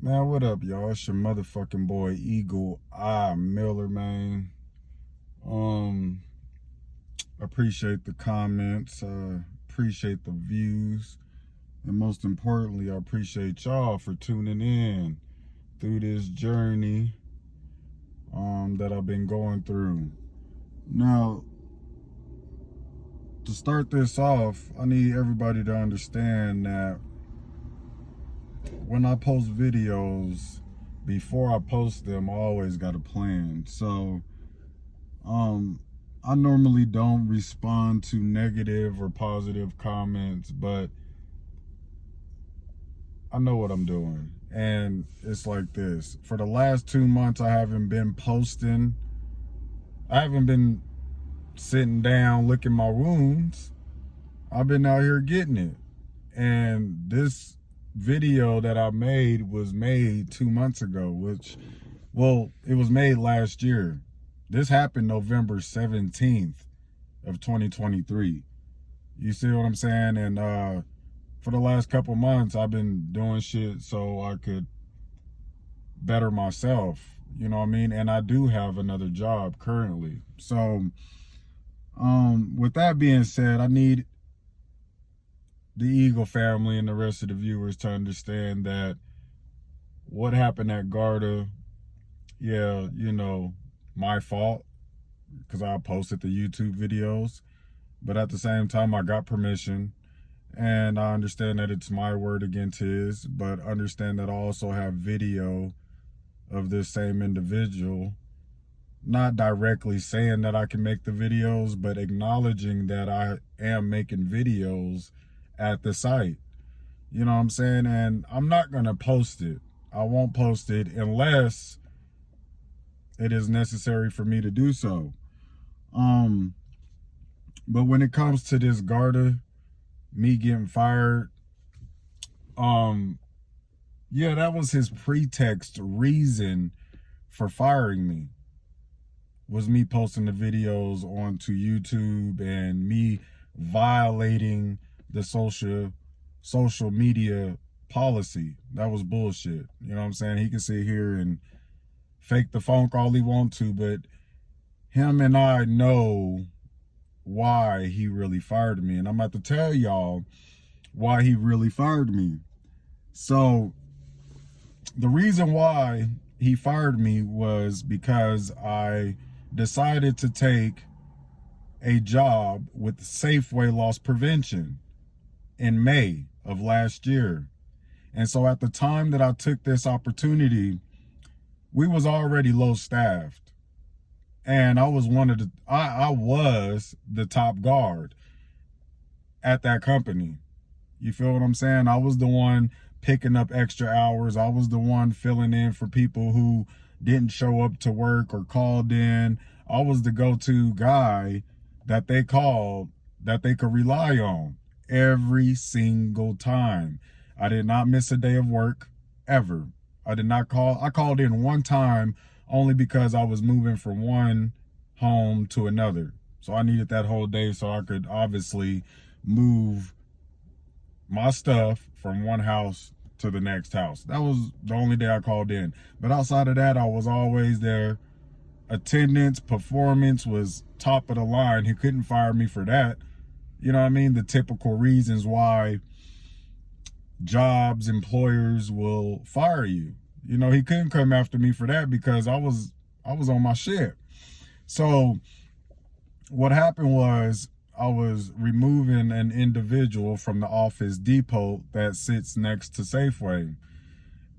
Man, what up, y'all? It's your motherfucking boy, Eagle Eye Miller, man. Um, appreciate the comments, appreciate the views, and most importantly, I appreciate y'all for tuning in through this journey that I've been going through. Now, to start this off, I need everybody to understand that when I post videos, before I post them, I always got a plan. So, I normally don't respond to negative or positive comments, but I know what I'm doing. And it's like this. For the last 2 months, I haven't been posting. I haven't been sitting down licking my wounds. I've been out here getting it. And this video that I made was made 2 months ago, it was made last year. This happened November 17th of 2023. You see what I'm saying? And for the last couple months, I've been doing shit so I could better myself. You know what I mean? And I do have another job currently. So, with that being said, I need the Eagle family and the rest of the viewers to understand that what happened at Garda, yeah, my fault, because I posted the YouTube videos. But at the same time, I got permission, and I understand that it's my word against his, but understand that I also have video of this same individual, not directly saying that I can make the videos, but acknowledging that I am making videos at the site. You know what I'm saying? And I'm not going to post it. I won't post it unless it is necessary for me to do so. But when it comes to this Garda, me getting fired, yeah, that was his pretext reason for firing me, was me posting the videos onto YouTube and me violating the social media policy. That was bullshit. You know what I'm saying? He can sit here and fake the funk all he wants to, but him and I know why he really fired me. And I'm about to tell y'all why he really fired me. So the reason why he fired me was because I decided to take a job with Safeway Loss Prevention in May of last year. And so at the time that I took this opportunity, we was already low staffed. And I was I was the top guard at that company. You feel what I'm saying? I was the one picking up extra hours. I was the one filling in for people who didn't show up to work or called in. I was the go-to guy that they called, that they could rely on every single time. I did not miss a day of work, ever. I called in one time only because I was moving from one home to another. So I needed that whole day so I could obviously move my stuff from one house to the next house. That was the only day I called in. But outside of that, I was always there. Attendance, performance was top of the line. He couldn't fire me for that. You know what I mean? The typical reasons why employers will fire you. You know, he couldn't come after me for that because I was on my shit. So what happened was I was removing an individual from the office depot that sits next to Safeway.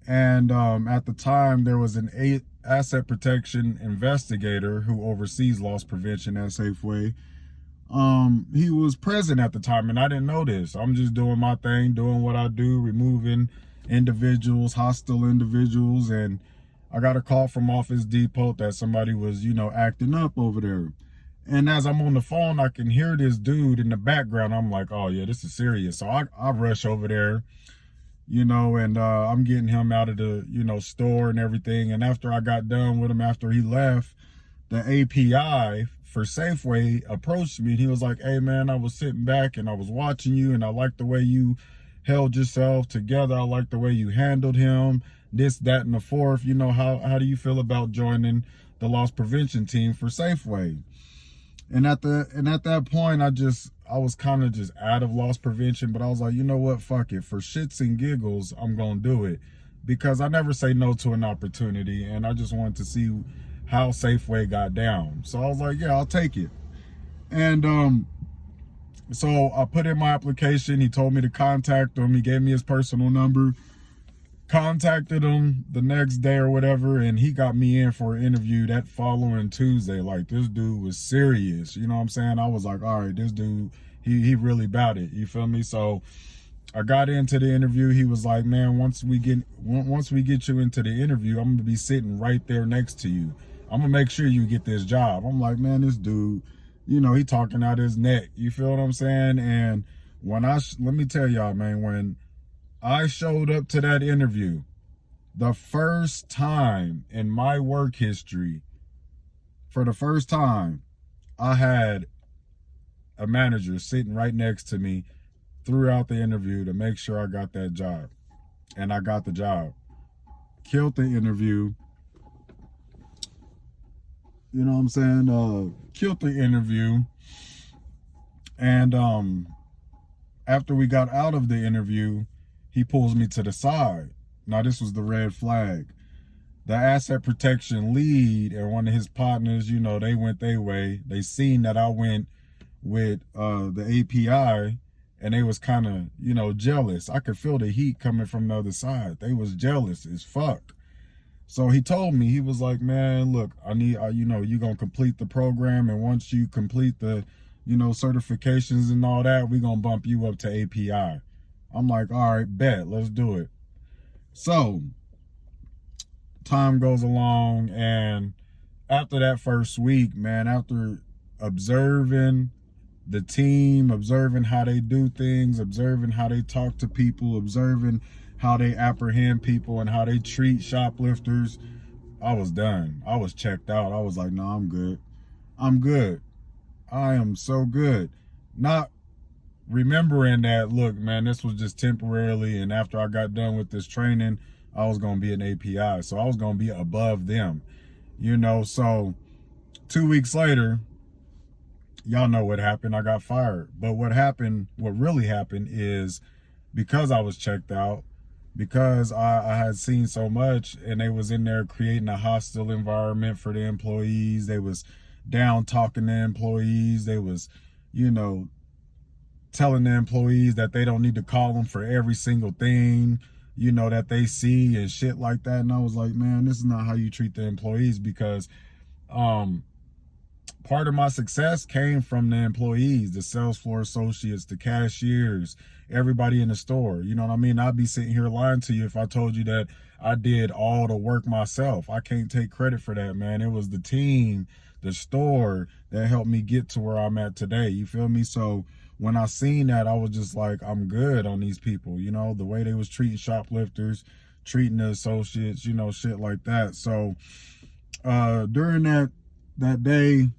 And at the time, there was an asset protection investigator who oversees loss prevention at Safeway. He was present at the time, and I didn't know this. I'm just doing my thing, doing what I do, removing individuals, hostile individuals, and I got a call from Office Depot that somebody was, acting up over there. And as I'm on the phone, I can hear this dude in the background. I'm like, oh yeah, this is serious. So I rush over there, and I'm getting him out of the, store and everything. And after I got done with him, after he left, the API for Safeway approached me and he was like, hey man, I was sitting back and I was watching you and I liked the way you held yourself together. I liked the way you handled him. this, that, and the fourth. You know, how do you feel about joining the loss prevention team for Safeway? And at that point, I was kind of just out of loss prevention, but I was like, you know what, fuck it. For shits and giggles, I'm gonna do it. Because I never say no to an opportunity, and I just wanted to see how Safeway got down. So I was like, yeah, I'll take it. And so I put in my application. He told me to contact him. He gave me his personal number. Contacted him the next day or whatever, and he got me in for an interview that following Tuesday. Like, this dude was serious. You know what I'm saying? I was like, all right, this dude, he really about it. You feel me? So I got into the interview. He was like, man, once we get you into the interview, I'm gonna be sitting right there next to you. I'm gonna make sure you get this job. I'm like, man, this dude, you know, he talking out his neck. You feel what I'm saying? And when let me tell y'all, man, when I showed up to that interview, the first time in my work history, for the first time, I had a manager sitting right next to me throughout the interview to make sure I got that job. And I got the job. Killed the interview. You know what I'm saying? Killed the interview. And after we got out of the interview, he pulls me to the side. Now, this was the red flag. The asset protection lead and one of his partners, you know, they went their way. They seen that I went with the API, and they was kind of, you know, jealous. I could feel the heat coming from the other side. They was jealous as fuck. So he told me, he was like, man, look, I need, you know, you're going to complete the program. And once you complete the, you know, certifications and all that, we're going to bump you up to API. I'm like, all right, bet, let's do it. So time goes along, and after that first week, man, after observing the team, observing how they do things, observing how they talk to people, observing how they apprehend people and how they treat shoplifters, I was done. I was checked out. I was like, no, I'm good. I'm good. I am so good. Not remembering that, look, man, this was just temporarily, and after I got done with this training, I was going to be an API. So I was going to be above them, you know. So 2 weeks later, y'all know what happened. I got fired. But what really happened is, because I was checked out, because I had seen so much, and they was in there creating a hostile environment for the employees. They was down talking to employees. They was, you know, telling the employees that they don't need to call them for every single thing, you know, that they see and shit like that. And I was like, man, this is not how you treat the employees, because part of my success came from the employees, the sales floor associates, the cashiers, everybody in the store. You know what I mean? I'd be sitting here lying to you if I told you that I did all the work myself. I can't take credit for that, man. It was the team, the store, that helped me get to where I'm at today. You feel me? So when I seen that, I was just like, I'm good on these people. You know, the way they was treating shoplifters, treating the associates, you know, shit like that. So during that day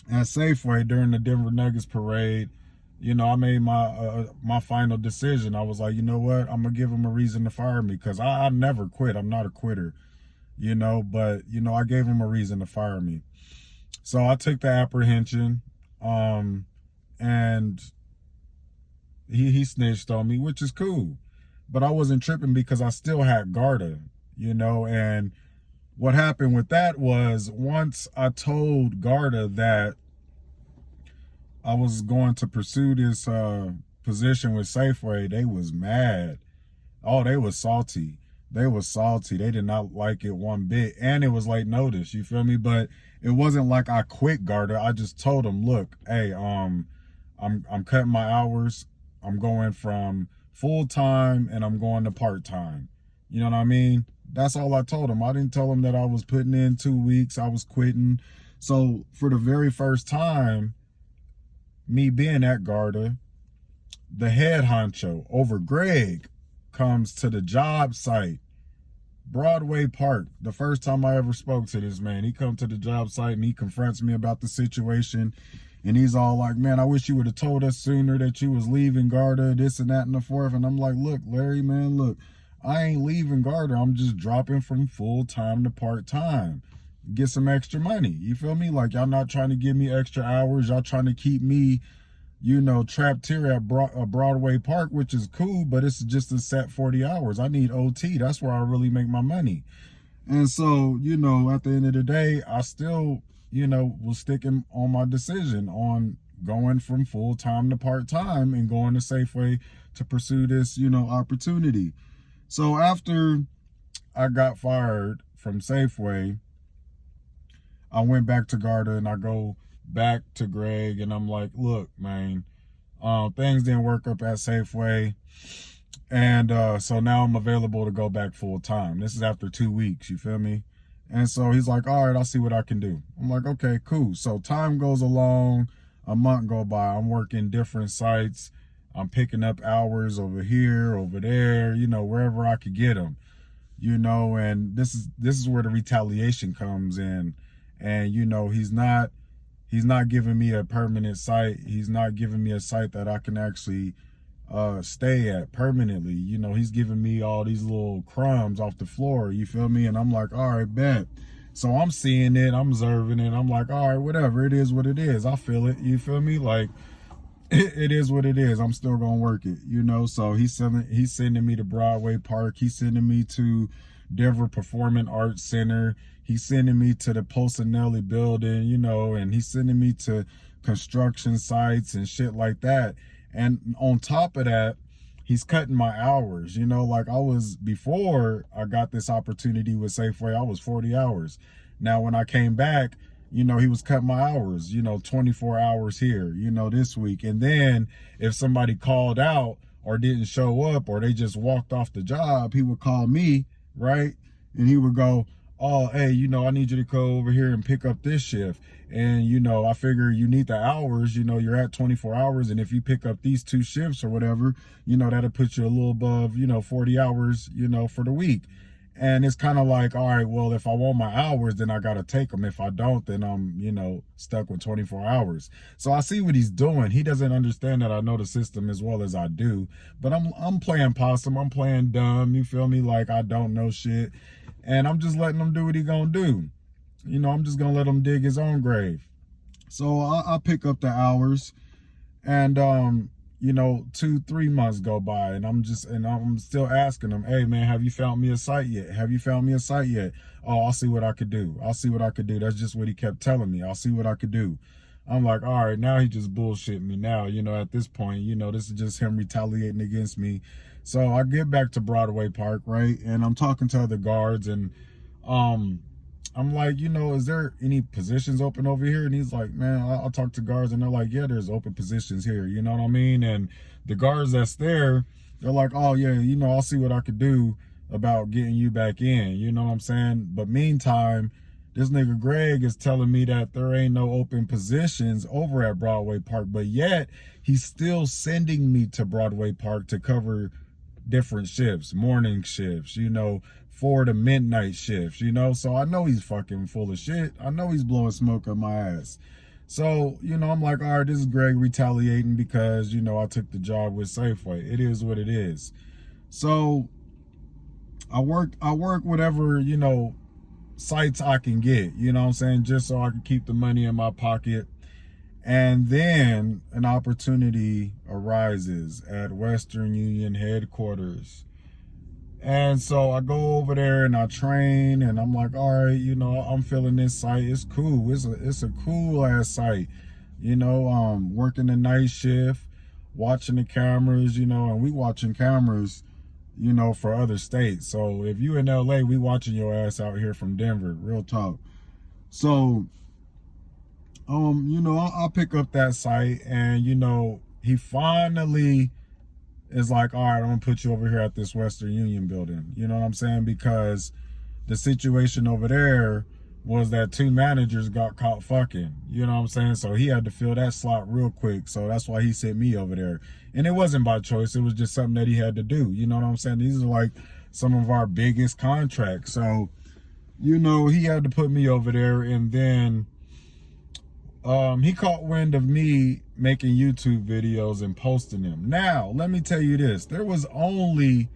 at Safeway, during the Denver Nuggets parade, you know, I made my final decision. I was like, you know what? I'm going to give them a reason to fire me, because I never quit. I'm not a quitter, you know, but, you know, I gave them a reason to fire me. So I took the apprehension, and he snitched on me, which is cool. But I wasn't tripping, because I still had Garda, you know. And what happened with that was, once I told Garda that I was going to pursue this position with Safeway, they was mad. Oh, they was salty. They was salty. They did not like it one bit. And it was late notice, you feel me? But it wasn't like I quit Garda. I just told them, look, hey, I'm cutting my hours. I'm going from full-time and I'm going to part-time. You know what I mean? That's all I told them. I didn't tell them that I was putting in 2 weeks. I was quitting. So for the very first time, me being at Garda, the head honcho over Greg comes to the job site, Broadway Park. The first time I ever spoke to this man, he come to the job site and he confronts me about the situation. And he's all like, man, I wish you would have told us sooner that you was leaving Garda, this and that and the fourth. And I'm like, look, Larry, man, look, I ain't leaving Garda. I'm just dropping from full-time to part-time. Get some extra money. You feel me? Like, y'all not trying to give me extra hours. Y'all trying to keep me, trapped here at Broadway Park, which is cool, but it's just a set 40 hours. I need OT. That's where I really make my money. And so, at the end of the day, I still, was sticking on my decision on going from full-time to part-time and going to Safeway to pursue this, opportunity. So after I got fired from Safeway, I went back to Garda and I go back to Greg and I'm like, look, man, things didn't work up at Safeway. And so now I'm available to go back full time. This is after 2 weeks, you feel me? And so he's like, all right, I'll see what I can do. I'm like, okay, cool. So time goes along, a month go by. I'm working different sites. I'm picking up hours over here, over there, wherever I could get them, and this is where the retaliation comes in. And, he's not giving me a permanent site. He's not giving me a site that I can actually stay at permanently. He's giving me all these little crumbs off the floor, you feel me? And I'm like, all right, bet. So I'm seeing it, I'm observing it, I'm like, all right, whatever, it is what it is. I feel it, you feel me? Like, it is what it is. I'm still gonna work it, So he's sending me to Broadway Park. He's sending me to Denver Performing Arts Center. He's sending me to the Posanelli building, and he's sending me to construction sites and shit like that. And on top of that, he's cutting my hours, like before I got this opportunity with Safeway, I was 40 hours. Now, when I came back, he was cutting my hours, 24 hours here, this week. And then if somebody called out or didn't show up or they just walked off the job, he would call me, right? And he would go, oh, hey, I need you to go over here and pick up this shift. And, I figure you need the hours, you're at 24 hours. And if you pick up these 2 shifts or whatever, that'll put you a little above, 40 hours, for the week. And it's kind of like, all right, well, if I want my hours, then I got to take them. If I don't, then I'm, stuck with 24 hours. So I see what he's doing. He doesn't understand that I know the system as well as I do. But I'm playing possum. I'm playing dumb. You feel me? Like I don't know shit. And I'm just letting him do what he gonna do. I'm just gonna let him dig his own grave. So I pick up the hours, and 2-3 months go by, and I'm still asking him, hey man, have you found me a site yet? Have you found me a site yet? Oh, I'll see what I could do. I'll see what I could do. That's just what he kept telling me. I'll see what I could do. I'm like, all right, now he just bullshitting me now, at this point, this is just him retaliating against me. So I get back to Broadway Park, right? And I'm talking to other guards, and I'm like, is there any positions open over here? And he's like, man, I'll talk to guards. And they're like, yeah, there's open positions here. You know what I mean? And the guards that's there, they're like, oh yeah, I'll see what I could do about getting you back in. You know what I'm saying? But meantime, this nigga Greg is telling me that there ain't no open positions over at Broadway Park, but yet he's still sending me to Broadway Park to cover different shifts, morning shifts, 4 to midnight shifts, so I know he's fucking full of shit. I know he's blowing smoke up my ass. So, I'm like, all right, this is Greg retaliating because, I took the job with Safeway. It is what it is. So I work whatever, sites I can get, what I'm saying, just so I can keep the money in my pocket. And then an opportunity arises at Western Union headquarters. And so I go over there and I train, and I'm like, all right, I'm feeling this site. It's cool. It's a cool ass site. Working the night shift, watching the cameras, and we watching cameras, for other states. So if you in LA, we watching your ass out here from Denver, real talk. So I'll pick up that site, and he finally is like, all right, I'm gonna put you over here at this Western Union building. You know what I'm saying? Because the situation over there was that 2 managers got caught fucking. You know what I'm saying? So he had to fill that slot real quick. So that's why he sent me over there. And it wasn't by choice. It was just something that he had to do. You know what I'm saying? These are like some of our biggest contracts. So, he had to put me over there. And then he caught wind of me making YouTube videos and posting them. Now, let me tell you this. There was only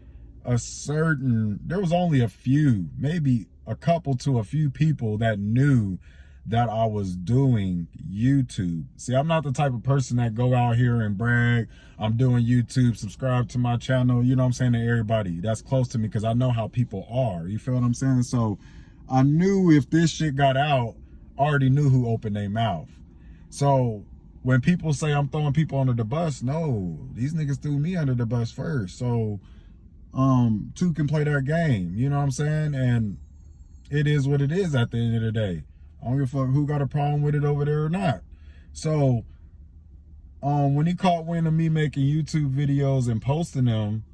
there was only a few, maybe a couple to a few people that knew that I was doing YouTube. See, I'm not the type of person that go out here and brag, I'm doing YouTube, subscribe to my channel, you know what I'm saying, to everybody that's close to me, because I know how people are. You feel what I'm saying? So I knew if this shit got out, I already knew who opened their mouth. So when people say I'm throwing people under the bus, no, these niggas threw me under the bus first. So two can play that game, you know what I'm saying? And it is what it is at the end of the day. I don't give a fuck who got a problem with it over there or not. So when he caught wind of me making YouTube videos and posting them,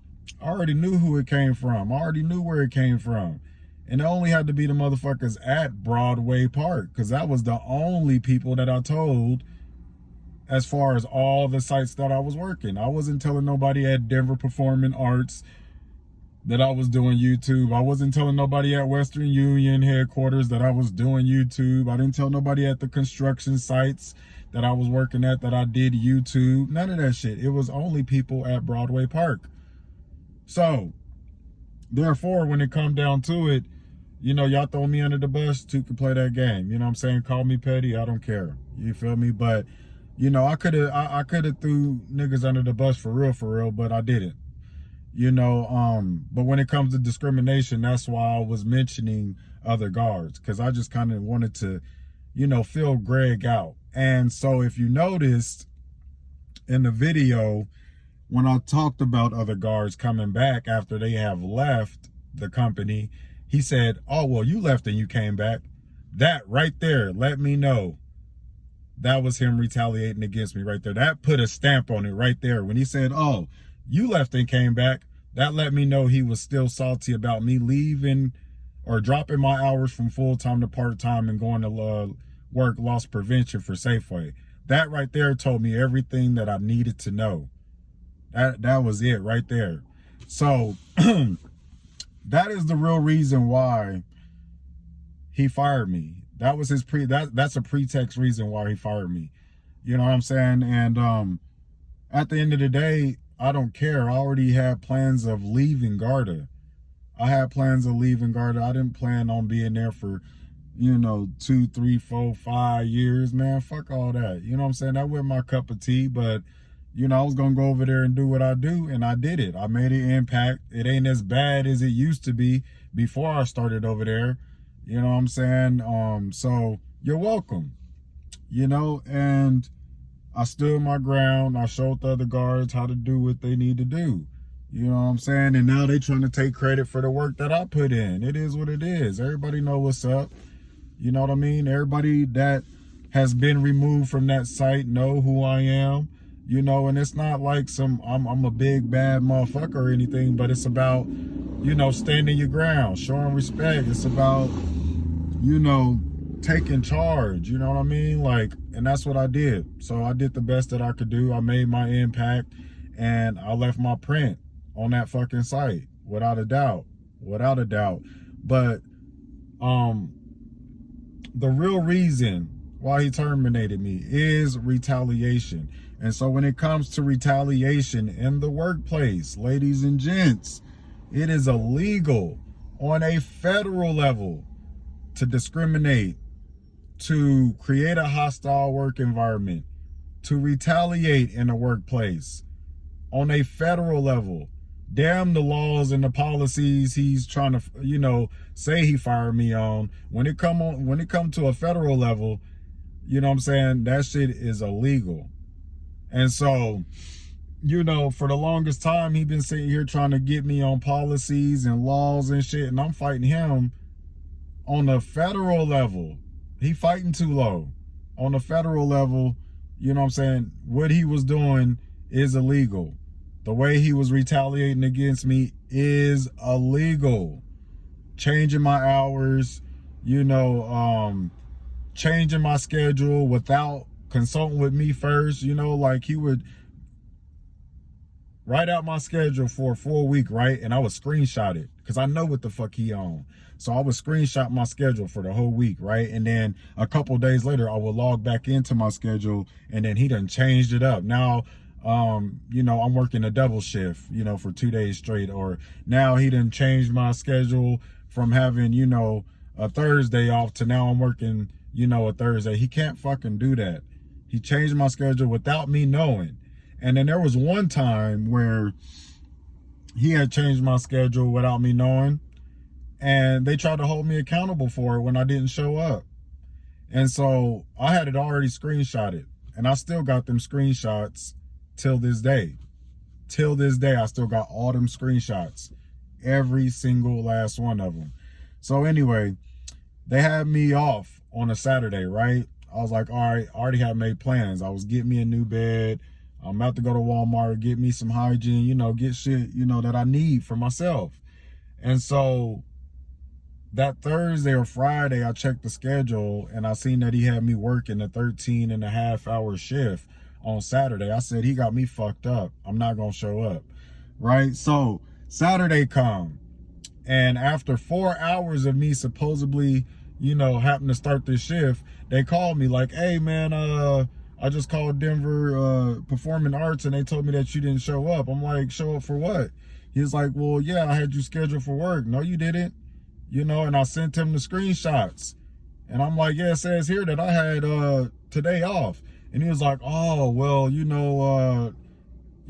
I already knew who it came from. I already knew where it came from. And it only had to be the motherfuckers at Broadway Park, because that was the only people that I told as far as all the sites that I was working. I wasn't telling nobody at Denver Performing Arts that I was doing YouTube. I wasn't telling nobody at Western Union headquarters that I was doing YouTube. I didn't tell nobody at the construction sites that I was working at that I did YouTube. None of that shit. It was only people at Broadway Park. So, therefore, when it come down to it, you know, y'all throw me under the bus, two can play that game. You know what I'm saying? Call me petty, I don't care. You feel me? But, you know, I could have threw niggas under the bus for real, but I didn't. You know, but when it comes to discrimination, that's why I was mentioning other guards, because I just kind of wanted to, you know, fill Greg out. And so if you noticed in the video, when I talked about other guards coming back after they have left the company, he said, oh, well, you left and you came back. That right there let me know that was him retaliating against me right there. That put a stamp on it right there. When he said, oh, you left and came back, that let me know he was still salty about me leaving or dropping my hours from full-time to part-time and going to work loss prevention for Safeway. That right there told me everything that I needed to know. That was it right there. So that is the real reason why he fired me. That was his that's a pretext reason why he fired me. You know what I'm saying? And at the end of the day, I don't care. I already had plans of leaving Garda. I had plans of leaving Garda. I didn't plan on being there for, you know, 2, 3, 4, 5 years, man. Fuck all that. You know what I'm saying? That wasn't my cup of tea, but, you know, I was going to go over there and do what I do, and I did it. I made an impact. It ain't as bad as it used to be before I started over there. You know what I'm saying? So you're welcome, you know, and I stood my ground. I showed the other guards how to do what they need to do. You know what I'm saying? And now they trying to take credit for the work that I put in. It is what it is. Everybody know what's up. You know what I mean? Everybody that has been removed from that site know who I am. You know, and it's not like I'm a big bad motherfucker or anything, but it's about, you know, standing your ground, showing respect. It's about, you know, taking charge, you know what I mean? Like, and that's what I did. So I did the best that I could do. I made my impact, and I left my print on that fucking site, without a doubt. But the real reason why he terminated me is retaliation. And so when it comes to retaliation in the workplace, ladies and gents, it is illegal on a federal level to discriminate, to create a hostile work environment, to retaliate in the workplace on a federal level. Damn the laws and the policies he's trying to, you know, say he fired me on. When it come to a federal level, you know what I'm saying, that shit is illegal. And so, you know, for the longest time, he been sitting here trying to get me on policies and laws and shit, and I'm fighting him on the federal level. He fighting too low. On the federal level, you know what I'm saying, what he was doing is illegal. The way he was retaliating against me is illegal. Changing my hours, you know, changing my schedule without consulting with me first, you know, like he would write out my schedule for a full week, right? And I would screenshot it because I know what the fuck he on. So I would screenshot my schedule for the whole week, right? And then a couple days later, I would log back into my schedule, and then he done changed it up. Now, you know, I'm working a double shift, you know, for 2 days straight. Or now he done changed my schedule from having, you know, a Thursday off to now I'm working, you know, a Thursday. He can't fucking do that. He changed my schedule without me knowing. And then there was one time where he had changed my schedule without me knowing, and they tried to hold me accountable for it when I didn't show up. And so I had it already screenshotted, and I still got them screenshots till this day. Till this day, I still got all them screenshots, every single last one of them. So anyway, they had me off on a Saturday, right? I was like, all right, I already had made plans. I was getting me a new bed. I'm about to go to Walmart, get me some hygiene, you know, get shit, you know, that I need for myself. And so that Thursday or Friday, I checked the schedule and I seen that he had me working a 13.5-hour shift on Saturday. I said, he got me fucked up. I'm not going to show up. Right? So Saturday come, and after 4 hours of me supposedly, you know, having to start this shift, they called me like, hey man, I just called Denver Performing Arts and they told me that you didn't show up. I'm like, show up for what? He was like, well, yeah, I had you scheduled for work. No, you didn't. You know, and I sent him the screenshots. And I'm like, yeah, it says here that I had today off. And he was like, oh, well, you know,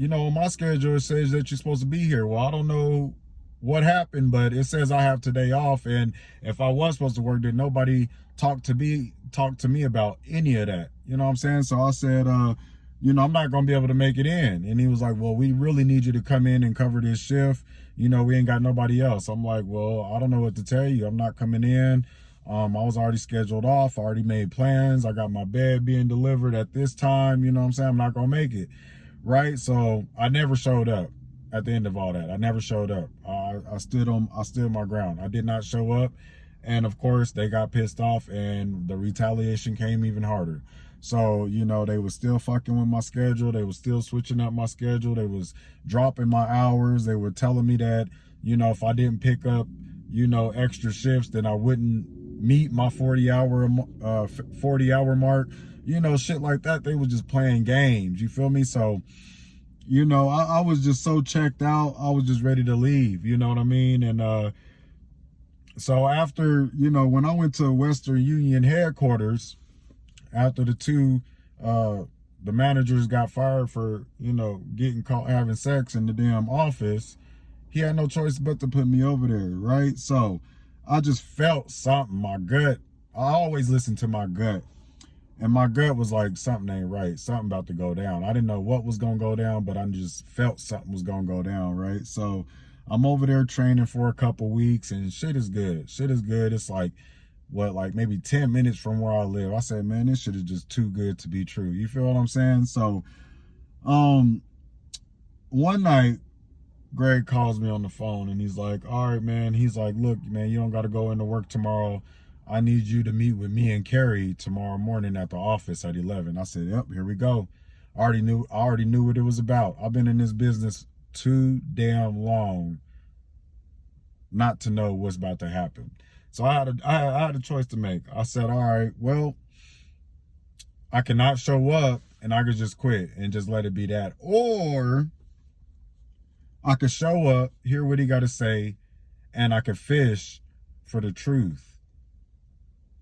on my schedule, it says that you're supposed to be here. Well, I don't know what happened, but it says I have today off. And if I was supposed to work, then nobody talked to me about any of that. You know what I'm saying? So I said, you know, I'm not going to be able to make it in. And he was like, well, we really need you to come in and cover this shift. You know, we ain't got nobody else. I'm like, well, I don't know what to tell you. I'm not coming in. I was already scheduled off. I already made plans. I got my bed being delivered at this time. You know what I'm saying? I'm not going to make it. Right? So I never showed up at the end of all that. I never showed up. I stood my ground. I did not show up. And of course, they got pissed off and the retaliation came even harder. So, you know, they was still fucking with my schedule. They was still switching up my schedule. They was dropping my hours. They were telling me that, you know, if I didn't pick up, you know, extra shifts, then I wouldn't meet my 40-hour mark. You know, shit like that. They was just playing games. You feel me? So, you know, I was just so checked out. I was just ready to leave. You know what I mean? And so after, you know, when I went to Western Union headquarters, after the managers got fired for, you know, getting caught having sex in the damn office, he had no choice but to put me over there, right? So I just felt something. My gut, I always listen to my gut. And my gut was like, something ain't right. Something about to go down. I didn't know what was going to go down, but I just felt something was going to go down, right? So I'm over there training for a couple weeks and shit is good. Shit is good. It's like, like maybe 10 minutes from where I live. I said, man, this shit is just too good to be true. You feel what I'm saying? So, one night, Greg calls me on the phone and he's like, all right, man. He's like, look, man, you don't got to go into work tomorrow. I need you to meet with me and Carrie tomorrow morning at the office at 11. I said, yep, here we go. I already knew what it was about. I've been in this business too damn long not to know what's about to happen. So I had a choice to make. I said, all right, well, I cannot show up and I could just quit and just let it be that. Or I could show up, hear what he got to say, and I could fish for the truth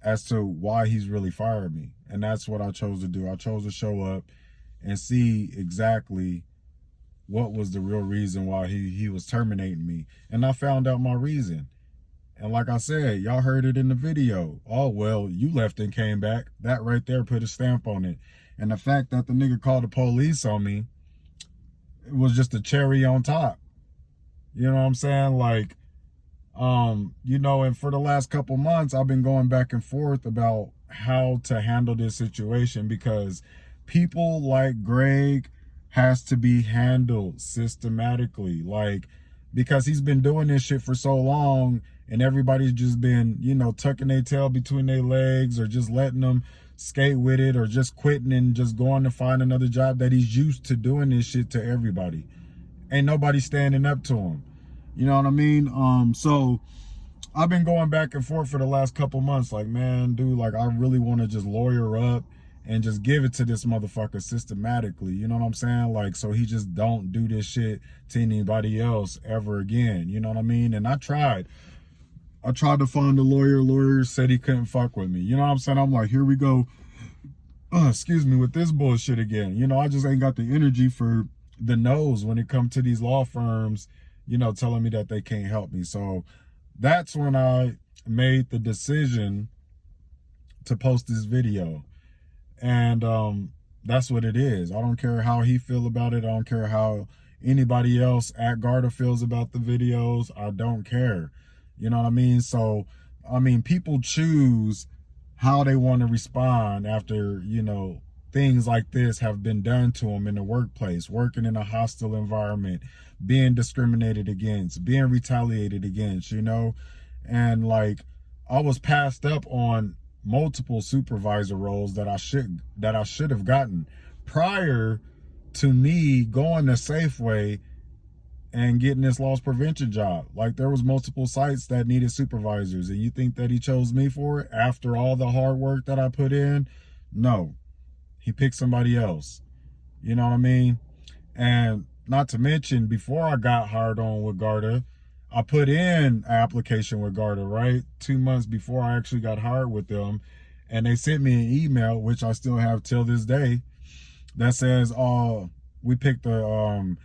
as to why he's really fired me. And that's what I chose to do. I chose to show up and see exactly what was the real reason why he was terminating me. And I found out my reason. And like I said, y'all heard it in the video. Oh, well, you left and came back. That right there put a stamp on it. And the fact that the nigga called the police on me, it was just a cherry on top. You know what I'm saying? Like, you know, and for the last couple months, I've been going back and forth about how to handle this situation because people like Greg has to be handled systematically. Like, because he's been doing this shit for so long and everybody's just been, you know, tucking their tail between their legs or just letting them skate with it or just quitting and just going to find another job, that he's used to doing this shit to everybody. Ain't nobody standing up to him. You know what I mean? So I've been going back and forth for the last couple months. Like, man, dude, like I really want to just lawyer up and just give it to this motherfucker systematically. You know what I'm saying? Like, so he just don't do this shit to anybody else ever again. You know what I mean? And I tried to find a lawyer. Lawyer said he couldn't fuck with me. You know what I'm saying? I'm like, here we go. Excuse me, with this bullshit again. You know, I just ain't got the energy for the no's when it comes to these law firms, you know, telling me that they can't help me. So that's when I made the decision to post this video. And that's what it is. I don't care how he feel about it. I don't care how anybody else at Garda feels about the videos. I don't care. You know what I mean? So, I mean, people choose how they want to respond after, you know, things like this have been done to them in the workplace, working in a hostile environment, being discriminated against, being retaliated against, you know? And like, I was passed up on multiple supervisor roles that I should have gotten prior to me going to Safeway and getting this loss prevention job. Like, there was multiple sites that needed supervisors, and you think that he chose me for it after all the hard work that I put in? No, he picked somebody else. You know what I mean? And not to mention, before I got hired on with Garda, I put in an application with Garda, right? 2 months before I actually got hired with them. And they sent me an email, which I still have till this day, that says, we picked a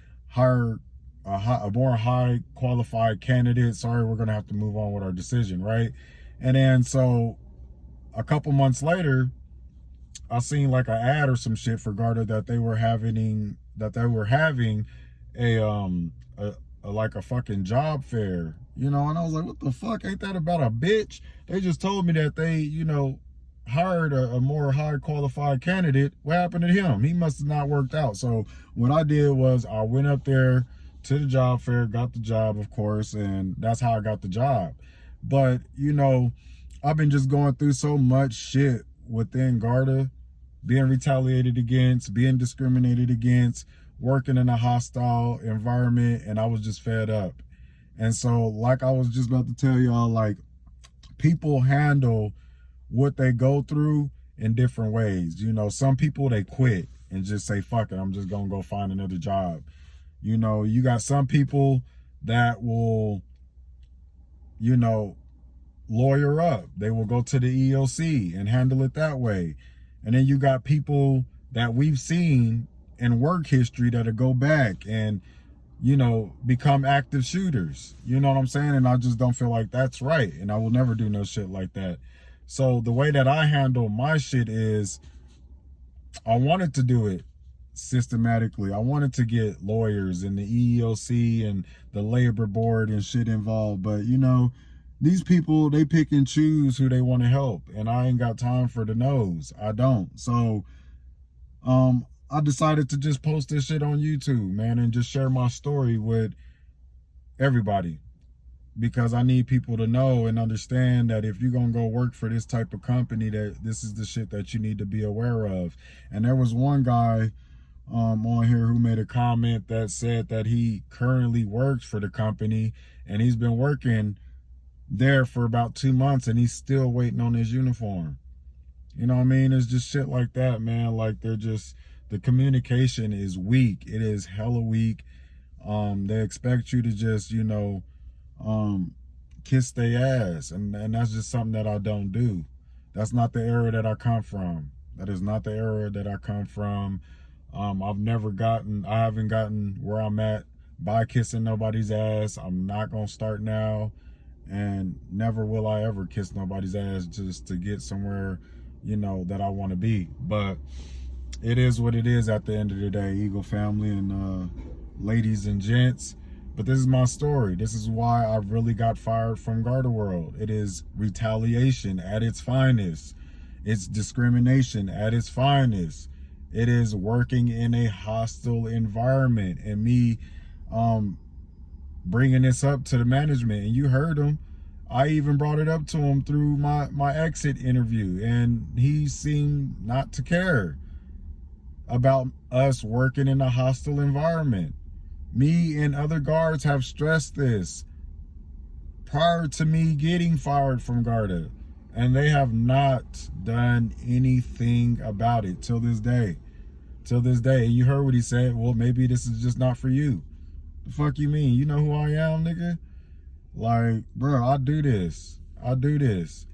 more high qualified candidate. Sorry, we're going to have to move on with our decision, right? And then so a couple months later, I seen like an ad or some shit for Garda that they were having a fucking job fair, you know, and I was like, what the fuck? Ain't that about a bitch? They just told me that they, you know, hired a more high qualified candidate. What happened to him? He must have not worked out. So what I did was I went up there to the job fair, got the job, of course, and that's how I got the job. But, you know, I've been just going through so much shit within Garda, being retaliated against, being discriminated against, working in a hostile environment, and I was just fed up. And so, like I was just about to tell y'all, like, people handle what they go through in different ways. You know, some people, they quit and just say, fuck it, I'm just gonna go find another job. You know, you got some people that will, you know, lawyer up. They will go to the EOC and handle it that way. And then you got people that we've seen in work history that'll go back and, you know, become active shooters. You know what I'm saying? And I just don't feel like that's right. And I will never do no shit like that. So the way that I handle my shit is, I wanted to do it systematically. I wanted to get lawyers and the EEOC and the labor board and shit involved. But, you know, these people, they pick and choose who they want to help. And I ain't got time for the no's. I don't. So, I decided to just post this shit on YouTube, man, and just share my story with everybody. Because I need people to know and understand that if you're going to go work for this type of company, that this is the shit that you need to be aware of. And there was one guy on here who made a comment that said that he currently works for the company and he's been working there for about 2 months and he's still waiting on his uniform. You know what I mean? It's just shit like that, man. Like, the communication is weak. It is hella weak. They expect you to just, you know, kiss their ass, and that's just something that I don't do. That's not the era that I come from. That is not the era that I come from. I haven't gotten where I'm at by kissing nobody's ass. I'm not gonna start now, and never will I ever kiss nobody's ass just to get somewhere, you know, that I want to be. But it is what it is at the end of the day, Eagle family and ladies and gents. But this is my story. This is why I really got fired from Garda World. It is retaliation at its finest. It's discrimination at its finest. It is working in a hostile environment, and me bringing this up to the management. And you heard him. I even brought it up to him through my exit interview, and he seemed not to care about us working in a hostile environment. Me and other guards have stressed this prior to me getting fired from Garda. And they have not done anything about it till this day. Till this day. And you heard what he said. Well, maybe this is just not for you. The fuck you mean? You know who I am, nigga? Like, bro, I do this. I do this.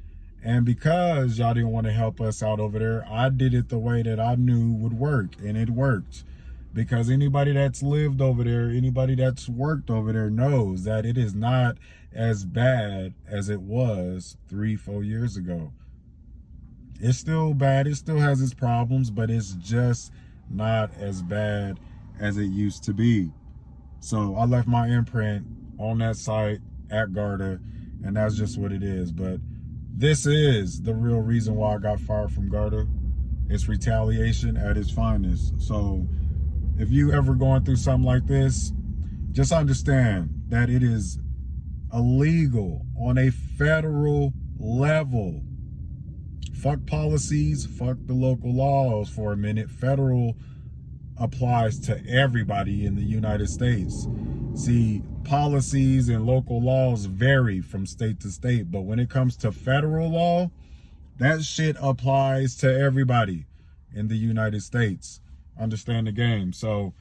And because y'all didn't want to help us out over there, I did it the way that I knew would work. And it worked. Because anybody that's lived over there, anybody that's worked over there knows that it is not as bad as it was 3-4 years ago. It's still bad. It still has its problems, but it's just not as bad as it used to be. So I left my imprint on that site at Garda, and that's just what it is. But this is the real reason why I got fired from Garda. It's retaliation at its finest. So if you ever going through something like this, just understand that it is illegal on a federal level. Fuck policies, fuck the local laws for a minute. Federal applies to everybody in the United States. See, policies and local laws vary from state to state, but when it comes to federal law, that shit applies to everybody in the United States. Understand the game. So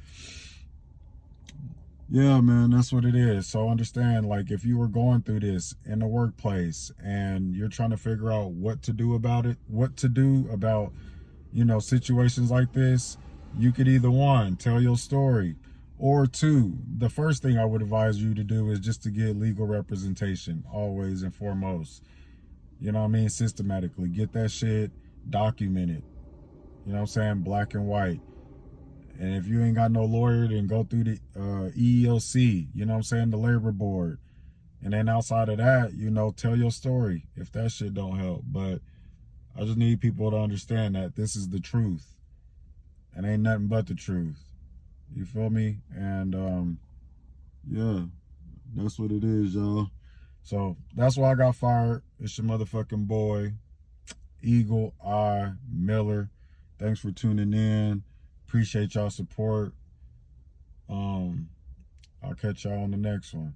yeah, man, that's what it is. So understand, like, if you were going through this in the workplace and you're trying to figure out what to do about it, what to do about, situations like this, you could either one, tell your story, or two, the first thing I would advise you to do is just to get legal representation, always and foremost. You know what I mean? Systematically. Get that shit documented. You know what I'm saying? Black and white. And if you ain't got no lawyer, then go through the EEOC, you know what I'm saying, the labor board. And then outside of that, tell your story if that shit don't help. But I just need people to understand that this is the truth. And ain't nothing but the truth. You feel me? And yeah, that's what it is, y'all. So that's why I got fired. It's your motherfucking boy, Eagle Eye Miller. Thanks for tuning in. Appreciate y'all support. I'll catch y'all on the next one.